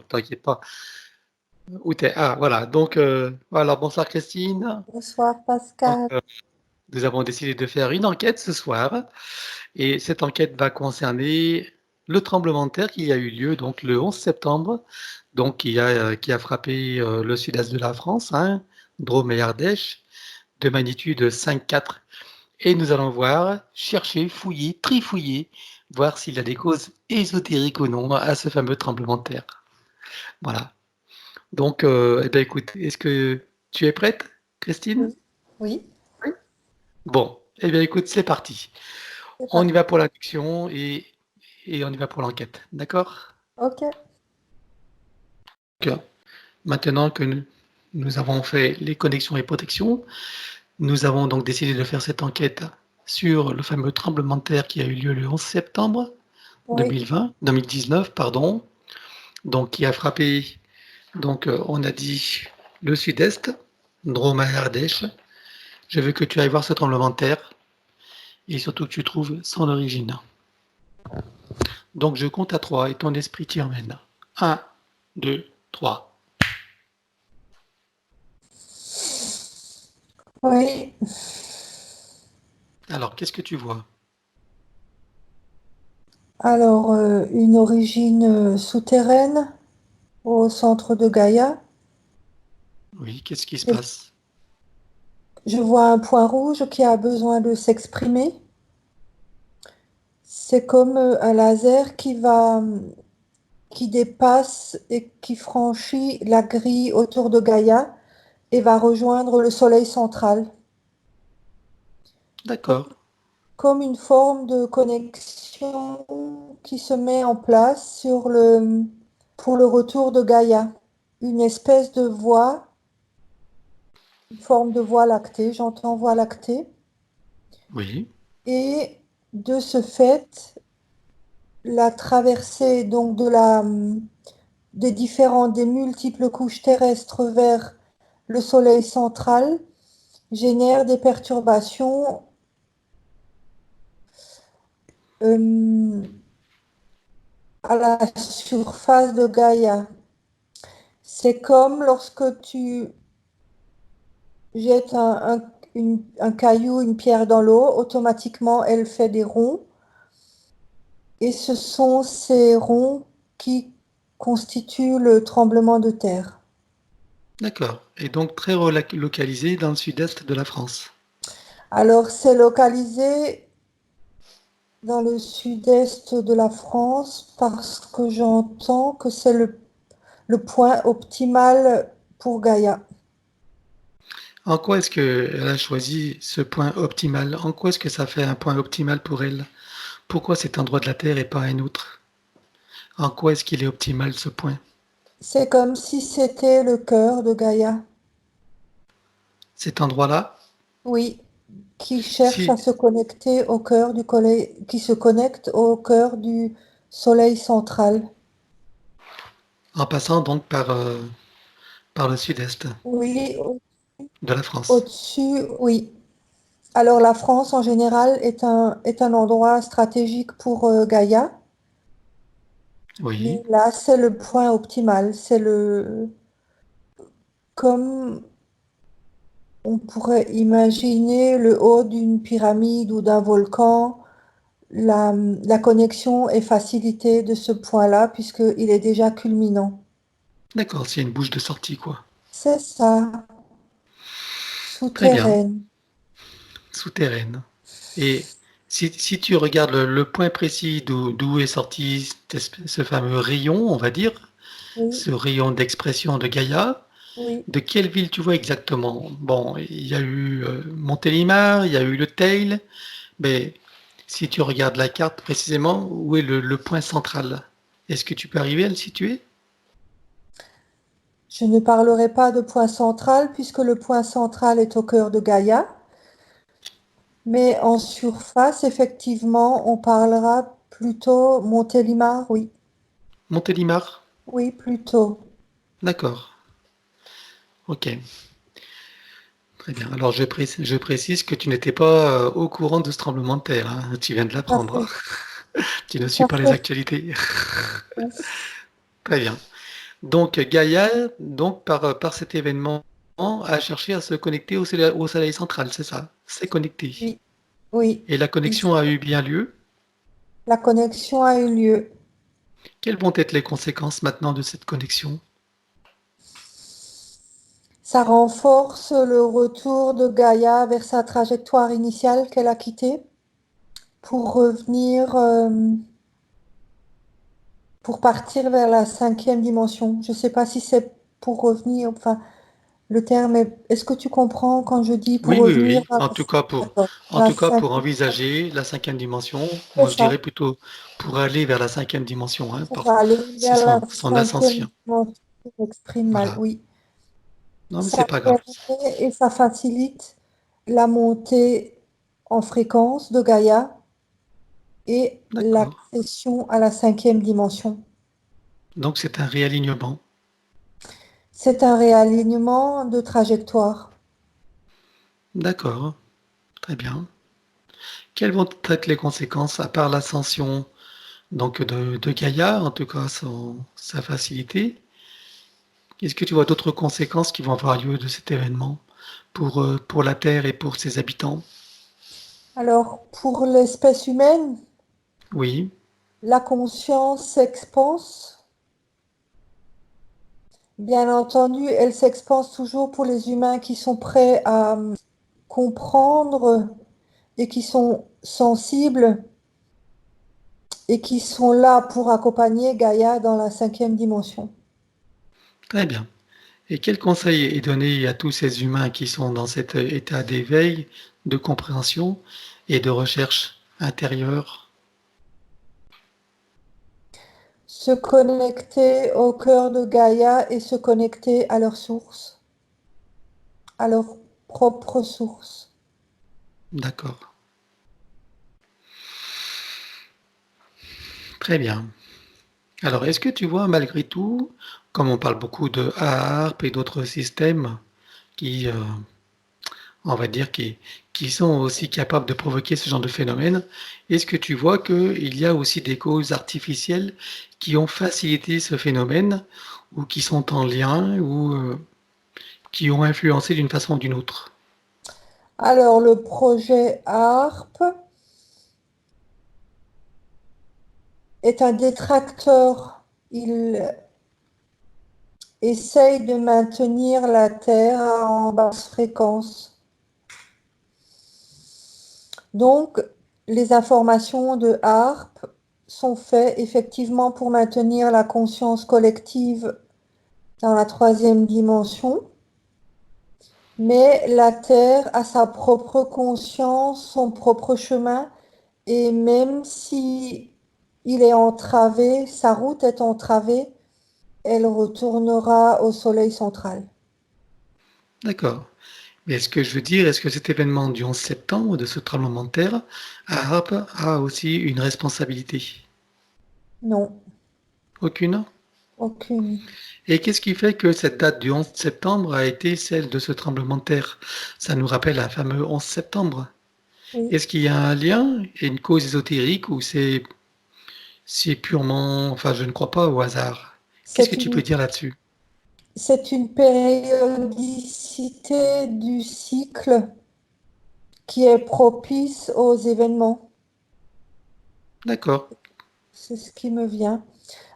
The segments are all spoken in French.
t'inquiète pas. Où t'es? Ah, voilà. Donc, voilà. Bonsoir Christine. Bonsoir Donc, Pascal. nous avons décidé de faire une enquête ce soir, et cette enquête va concerner le tremblement de terre qui a eu lieu donc le 11 septembre, donc qui a frappé le sud-est de la France, hein, Drôme et Ardèche, de magnitude 5,4. Et nous allons voir, chercher, fouiller, trifouiller, voir s'il y a des causes ésotériques ou non à ce fameux tremblement de terre. Voilà. Donc, eh bien, écoute, est-ce que tu es prête, Christine? Oui, oui, Oui. Bon, eh bien, écoute, c'est parti. c'est On y parti. va pour l'induction et on y va pour l'enquête. D'accord? Ok. Donc, maintenant que nous avons fait les connexions et protections, nous avons donc décidé de faire cette enquête sur le fameux tremblement de terre qui a eu lieu le 11 septembre Oui. 2019, pardon, donc qui a frappé, donc on a dit le sud-est, Drôme à Ardèche. Je veux que tu ailles voir ce tremblement de terre et surtout que tu trouves son origine. Donc je compte à 3 et ton esprit t'y emmène. Un, 2, 3. Oui. Alors, qu'est-ce que tu vois? Alors, une origine souterraine au centre de Gaïa. Oui, qu'est-ce qui se Et passe? je vois un point rouge qui a besoin de s'exprimer. C'est comme un laser qui dépasse et qui franchit la grille autour de Gaïa et va rejoindre le soleil central. D'accord, Comme une forme de connexion qui se met en place pour le retour de Gaïa. Une espèce de voie, une forme de voie lactée, j'entends voie lactée. oui, Et de ce fait, la traversée donc des multiples couches terrestres vers le Soleil central génère des perturbations euh, à la surface de Gaïa. C'est comme lorsque tu jettes un caillou, une pierre dans l'eau, automatiquement elle fait des ronds. Et ce sont ces ronds qui constituent le tremblement de terre. d'accord. Et donc très localisé dans le sud-est de la France. Alors c'est localisé dans le sud-est de la France parce que j'entends que c'est le point optimal pour Gaïa. En quoi est-ce qu'elle a choisi ce point optimal? En quoi est-ce que ça fait un point optimal pour elle? Pourquoi cet endroit de la Terre et pas un autre? En quoi est-ce qu'il est optimal ce point? C'est comme si c'était le cœur de Gaïa. Cet endroit-là? Oui, qui cherche à Si, se connecter au cœur du soleil, qui se connecte au cœur du soleil central. en passant donc par le sud-est Oui, de la France. au-dessus, oui. Alors la France en général est un endroit stratégique pour Gaïa, mais Oui, là c'est le point optimal. Comme on pourrait imaginer le haut d'une pyramide ou d'un volcan, la connexion est facilitée de ce point-là puisqu'il est déjà culminant. d'accord, c'est une bouche de sortie, quoi. C'est ça, Très bien, souterraine. souterraine. Et si tu regardes le point précis d'où est sorti ce fameux rayon, on va dire, Oui, ce rayon d'expression de Gaïa, oui. de quelle ville tu vois exactement? Bon, il y a eu Montélimar, il y a eu le Teil, mais si tu regardes la carte précisément, où est le point central? Est-ce que tu peux arriver à le situer? Je ne parlerai pas de point central puisque le point central est au cœur de Gaïa. Mais en surface, effectivement, on parlera plutôt Montélimar, oui. Montélimar? Oui, plutôt. D'accord, ok. Très bien. Alors je précise que tu n'étais pas au courant de ce tremblement de terre, hein. Tu viens de Tout à l'apprendre, fait. hein. Tu ne Tout suis à pas les fait. actualités. Très bien. Donc Gaïa, donc par cet événement, a cherché à se connecter au soleil central, c'est ça? C'est connecté. Oui, oui. Et la Il- connexion a eu bien lieu. La connexion a eu lieu. Quelles vont être les conséquences maintenant de cette connexion? Ça renforce le retour de Gaïa vers sa trajectoire initiale qu'elle a quittée pour revenir, pour partir vers la cinquième dimension. Je ne sais pas si c'est pour revenir, enfin, le terme est... Est-ce que tu comprends quand je dis pour Oui, oui, revenir oui. à En la tout cas, pour cinquième? envisager la cinquième dimension, C'est moi je ça, dirais plutôt pour aller vers la cinquième dimension, hein, pour aller c'est vers la son cinquième ascension. dimension, je m'exprime mal, Voilà. oui. Non, mais Ça c'est pas grave. permet et ça facilite la montée en fréquence de Gaïa et D'accord. l'accession à la cinquième dimension. Donc c'est un réalignement. C'est un réalignement de trajectoire. D'accord. Très bien. Quelles vont être les conséquences, à part l'ascension donc de Gaïa, en tout cas sa facilité? Est-ce que tu vois d'autres conséquences qui vont avoir lieu de cet événement pour la Terre et pour ses habitants? Alors, pour l'espèce humaine, Oui, la conscience s'expanse. Bien entendu, elle s'expanse toujours pour les humains qui sont prêts à comprendre et qui sont sensibles et qui sont là pour accompagner Gaïa dans la cinquième dimension. très bien. Et quel conseil est donné à tous ces humains qui sont dans cet état d'éveil, de compréhension et de recherche intérieure? Se connecter au cœur de Gaïa et se connecter à leur source, à leur propre source. D'accord. Très bien. Alors, est-ce que tu vois malgré tout, comme on parle beaucoup de HAARP et d'autres systèmes qui, on va dire, qui sont aussi capables de provoquer ce genre de phénomène, est-ce que tu vois qu'il y a aussi des causes artificielles qui ont facilité ce phénomène ou qui sont en lien ou qui ont influencé d'une façon ou d'une autre? Alors, le projet ARP est un détracteur. Il essaye de maintenir la Terre en basse fréquence. Donc, les informations de ARP sont faites effectivement pour maintenir la conscience collective dans la troisième dimension, mais la Terre a sa propre conscience, son propre chemin, et même si il est entravé, sa route est entravée, elle retournera au soleil central. D'accord. Mais ce que je veux dire, est-ce que cet événement du 11 septembre, de ce tremblement de terre, a aussi une responsabilité? Non, Aucune? aucune. Et qu'est-ce qui fait que cette date du 11 septembre a été celle de ce tremblement de terre? Ça nous rappelle un fameux 11 septembre. Oui. Est-ce qu'il y a un lien et une cause ésotérique ou c'est purement, enfin, je ne crois pas au hasard. Qu'est-ce que C'est tu peux une, dire là-dessus? c'est une périodicité du cycle qui est propice aux événements. D'accord, C'est ce qui me vient.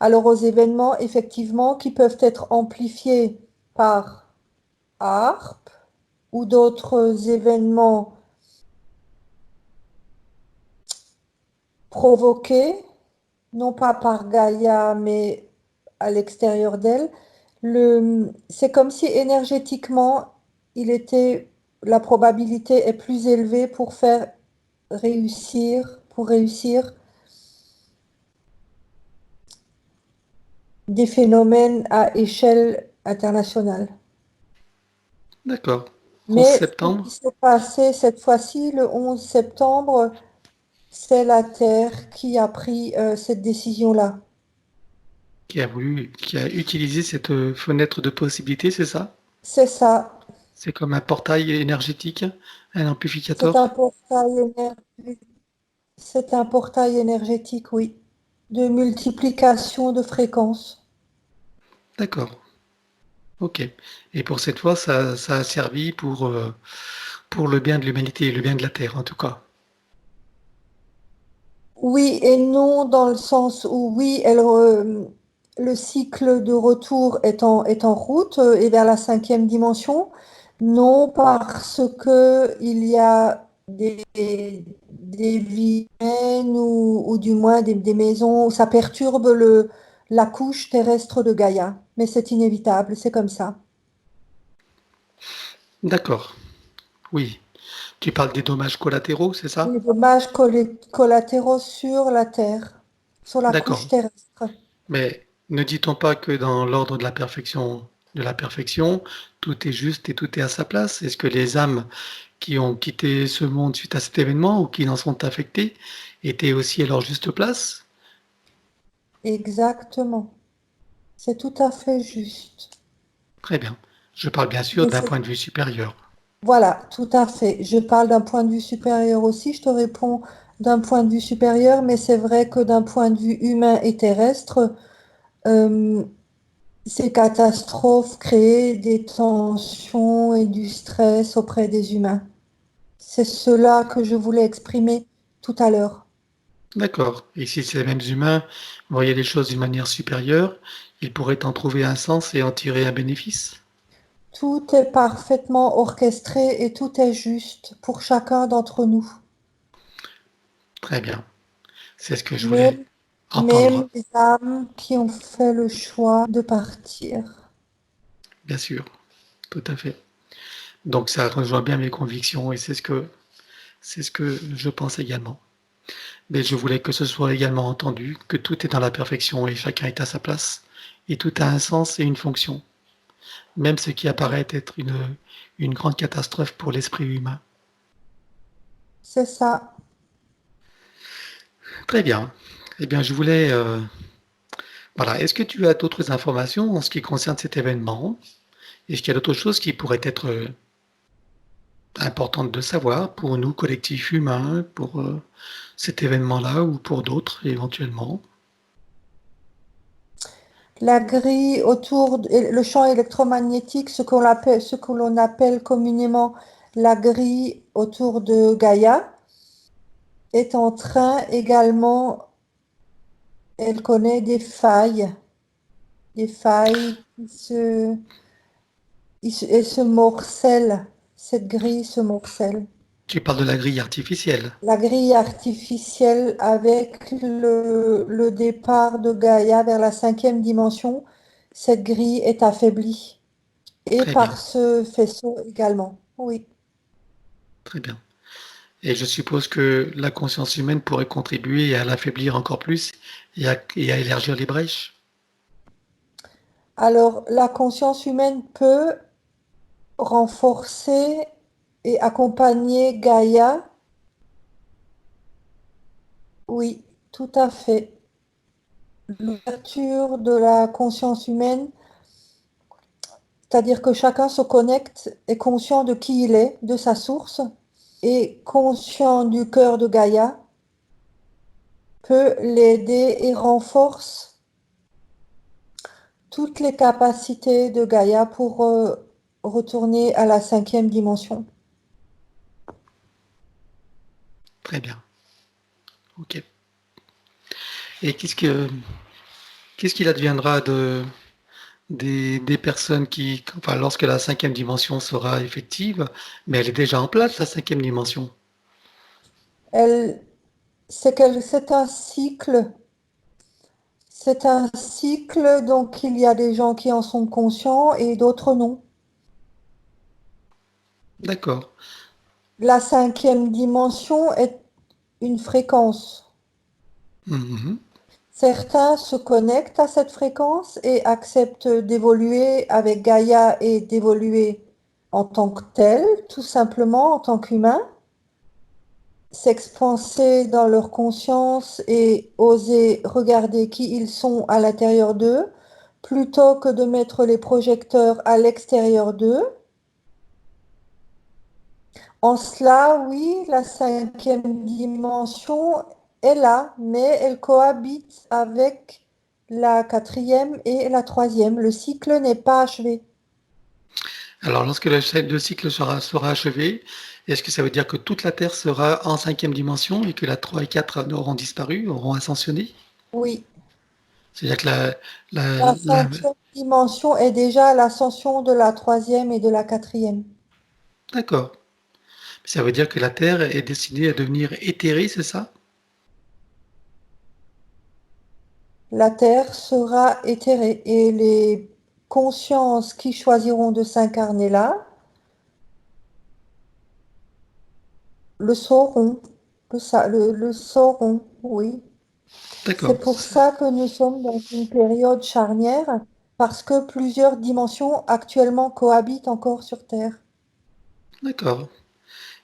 Alors aux événements, effectivement, qui peuvent être amplifiés par ARP ou d'autres événements provoqués, non pas par Gaïa, mais à l'extérieur d'elle. C'est comme si énergétiquement, la probabilité est plus élevée pour réussir des phénomènes à échelle internationale. d'accord. 11 Mais ce qui septembre, s'est passé cette fois-ci, le 11 septembre, c'est la Terre qui a pris cette décision-là. qui a utilisé cette fenêtre de possibilité, c'est ça? C'est ça. C'est comme un portail énergétique, un C'est un amplificateur. portail énergétique. C'est un portail énergétique, oui, de multiplication de fréquences. D'accord. Ok. Et pour cette fois, ça a servi pour le bien de l'humanité, le bien de la Terre en tout cas. Oui et non, dans le sens où oui, le cycle de retour est en route et vers la cinquième dimension. Non, parce que il y a des vies humaines ou du moins des maisons où ça perturbe la couche terrestre de Gaïa. Mais c'est inévitable, c'est comme ça. D'accord. Oui. Tu parles des dommages collatéraux, c'est ça? Les dommages collatéraux sur la Terre, sur la couche D'accord. terrestre. Mais ne dit-on pas que dans l'ordre de la perfection, tout est juste et tout est à sa place? Est-ce que les âmes qui ont quitté ce monde suite à cet événement ou qui en sont affectées étaient aussi à leur juste place? Exactement. C'est tout à fait juste. Très bien. Je parle bien sûr Mais d'un point de vue supérieur. voilà, tout à fait. Je parle d'un point de vue supérieur aussi. Je te réponds d'un point de vue supérieur, mais c'est vrai que d'un point de vue humain et terrestre, euh, ces catastrophes créent des tensions et du stress auprès des humains. C'est cela que je voulais exprimer tout à l'heure. D'accord. Et si ces mêmes humains voyaient les choses d'une manière supérieure, ils pourraient en trouver un sens et en tirer un bénéfice? Tout est parfaitement orchestré et tout est juste pour chacun d'entre nous. Très bien. C'est ce que je voulais Même, entendre, même les âmes qui ont fait le choix de partir. bien sûr. Tout à fait. Donc ça rejoint bien mes convictions et c'est ce que je pense également. Mais je voulais que ce soit également entendu que tout est dans la perfection et chacun est à sa place et tout a un sens et une fonction, même ce qui apparaît être une grande catastrophe pour l'esprit humain. C'est ça. Très bien. Eh bien, je voulais, voilà. Est-ce que tu as d'autres informations en ce qui concerne cet événement? Est-ce qu'il y a d'autres choses qui pourraient être importantes de savoir pour nous, collectifs humains, pour cet événement-là ou pour d'autres éventuellement? La grille le champ électromagnétique, ce que l'on appelle communément la grille autour de Gaïa, est en train également, elle connaît des failles elle se morcelle, cette grille se morcelle. Tu parles de la grille artificielle. La grille artificielle avec le départ de Gaïa vers la cinquième dimension, cette grille est affaiblie. Et Très bien, par ce faisceau également. Oui, très bien. Et je suppose que la conscience humaine pourrait contribuer à l'affaiblir encore plus et à élargir les brèches. alors la conscience humaine peut renforcer et accompagner Gaïa. Oui, tout à fait. L'ouverture de la conscience humaine, c'est-à-dire que chacun se connecte, est conscient de qui il est, de sa source, et conscient du cœur de Gaïa, peut l'aider et renforce toutes les capacités de Gaïa pour retourner à la cinquième dimension. Très bien. OK. Et qu'est-ce qu'il adviendra des personnes qui, enfin, lorsque la cinquième dimension sera effective, mais elle est déjà en place, la cinquième dimension. Elle, c'est un cycle. C'est un cycle, donc il y a des gens qui en sont conscients et d'autres non. D'accord. La cinquième dimension est une fréquence. Mhm. Certains se connectent à cette fréquence et acceptent d'évoluer avec Gaïa et d'évoluer en tant que tel, tout simplement en tant qu'humain, s'expanser dans leur conscience et oser regarder qui ils sont à l'intérieur d'eux, plutôt que de mettre les projecteurs à l'extérieur d'eux. En cela, oui, la cinquième dimension est là, mais elle cohabite avec la quatrième et la troisième. Le cycle n'est pas achevé. Alors, lorsque le cycle sera achevé, est-ce que ça veut dire que toute la Terre sera en cinquième dimension et que la 3 et 4 auront disparu, auront ascensionné? Oui, C'est-à-dire que la la- cinquième dimension est déjà l'ascension de la troisième et de la quatrième. d'accord. Ça veut dire que la Terre est destinée à devenir éthérée, c'est ça? La Terre sera éthérée et les consciences qui choisiront de s'incarner là le sauront, le sauront, oui. D'accord. C'est pour ça que nous sommes dans une période charnière, parce que plusieurs dimensions actuellement cohabitent encore sur Terre. D'accord.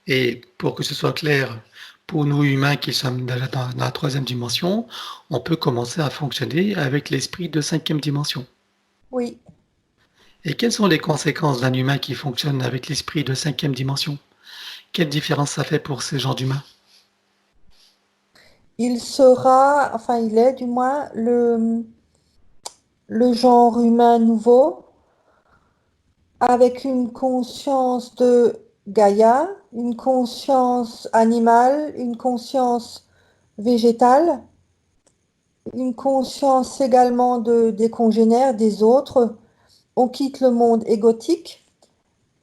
Et pour que ce soit clair, pour nous humains qui sommes dans la troisième dimension, on peut commencer à fonctionner avec l'esprit de cinquième dimension. Oui, Et quelles sont les conséquences d'un humain qui fonctionne avec l'esprit de cinquième dimension? Quelle différence ça fait pour ces gens d'humains? il sera, enfin il est du moins, le genre humain nouveau, avec une conscience de Gaïa, une conscience animale, une conscience végétale, une conscience également des congénères, des autres. On quitte le monde égotique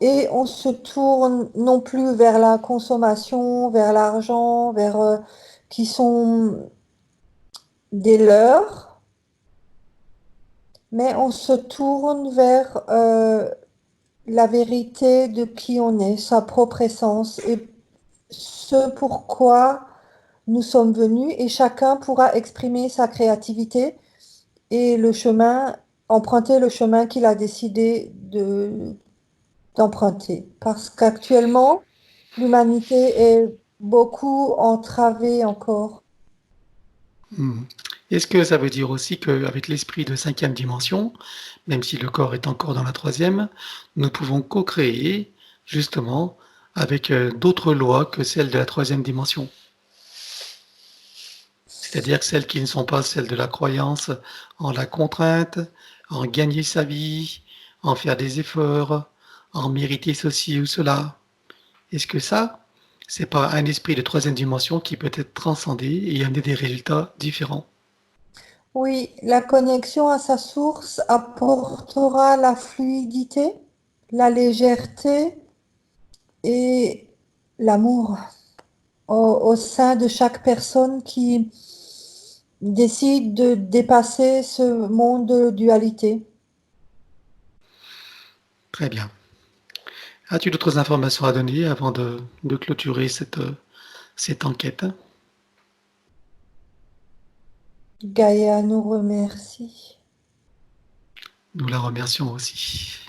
et on se tourne non plus vers la consommation, vers l'argent, vers qui sont des leurs, mais on se tourne vers la vérité de qui on est, sa propre essence et ce pourquoi nous sommes venus et chacun pourra exprimer sa créativité et le chemin, emprunter le chemin qu'il a décidé d'emprunter. Parce qu'actuellement, l'humanité est beaucoup entravée encore. Hmm. Est-ce que ça veut dire aussi qu'avec l'esprit de cinquième dimension, même si le corps est encore dans la troisième, nous pouvons co-créer justement avec d'autres lois que celles de la troisième dimension? C'est-à-dire celles qui ne sont pas celles de la croyance en la contrainte, en gagner sa vie, en faire des efforts, en mériter ceci ou cela. Est-ce que ça, c'est pas un esprit de troisième dimension qui peut être transcendé et amener des résultats différents? Oui, la connexion à sa source apportera la fluidité, la légèreté et l'amour au sein de chaque personne qui décide de dépasser ce monde de dualité. Très bien. As-tu d'autres informations à donner avant de clôturer cette enquête? Gaïa nous remercie. Nous la remercions aussi.